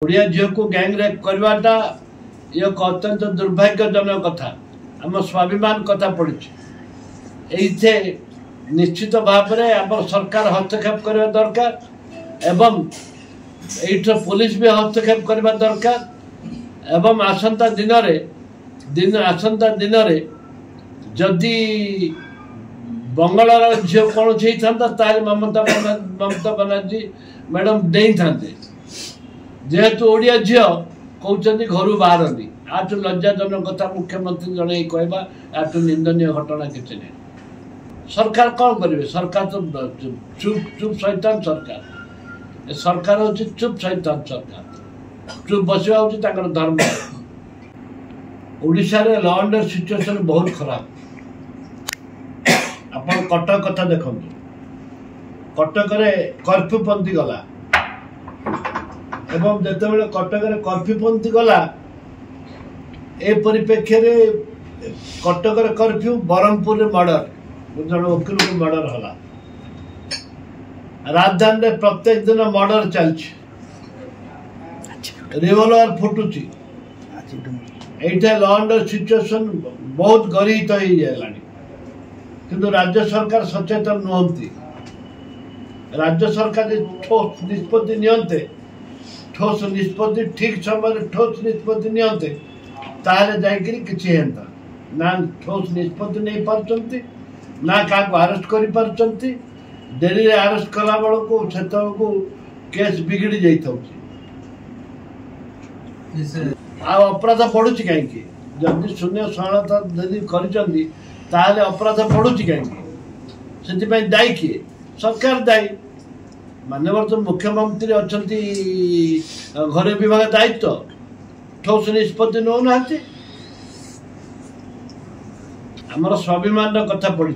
ओडिया झील को गैंगरेप करवाटा ये अत्यंत दुर्भाग्यजनक कथा आम स्वाभिमान कथा पड़ी निश्चित भाव में आम सरकार हस्तक्षेप करने दरकार एवं एठ पुलिस भी हस्तक्षेप करने दरकार एवं आसंता दिन रे जदि बंगाल झील कौन होता ममता बनर्जी मैडम दे था जेहेतु ओडिया झील कहते घर बाहर आठ लज्जाजनक कथा मुख्यमंत्री जन कहवा आठू निंदनीय घटना किसी नहीं। सरकार कौन करेंगे? सरकार तो चुप शैतान सरकार सरकार हूँ चुप शैतान सरकार चुप बसवा हूँ धर्म। ओडिशा रे लॉ एंड सिचुएशन बहुत खराब। अपन कटक कथा देखु कटक कर्फ्यूपंथी गला एवं जिते कटक कर्फ्यूपंथी गला ए परिप्रेक्षी कटक कर्फ्यू ब्रह्मपुर मर्डर जन वकिल को मर्डर होला राजधानी में प्रत्येक दिन मर्डर चलछि रिवॉल्वर फुटुची एठे लॉ एंड सिचुएशन बहुत गरित हो जालानी किंतु राज्य सरकार सचेतन नुहंती। राज्य सरकार ठोस निष्पत्ति नियंते ठोस निष्पत्ति ठीक समय ठोस निष्पत्ति नियंते ताहले जाइकरी किछि हेंता ना ठोस निष्पत्ति नहीं पारचंती ना का अरेस्ट करि पारचंती डेली रे अरेस्ट कला बळ को सेतो को केस बिगड़ी जाई थाउची आ अपराध पड़ुची काहेकि जल्दी शून्य सहायता यदि करिचंती ताहले अपराध पड़ुची काहेकि सेति दायी किए? सरकार दायी। माननीय तो मुख्यमंत्री अच्छा घर विभाग दायित्व ठोस निष्पत्ति नौ ना आमर स्वाभिमान कथा पड़ी।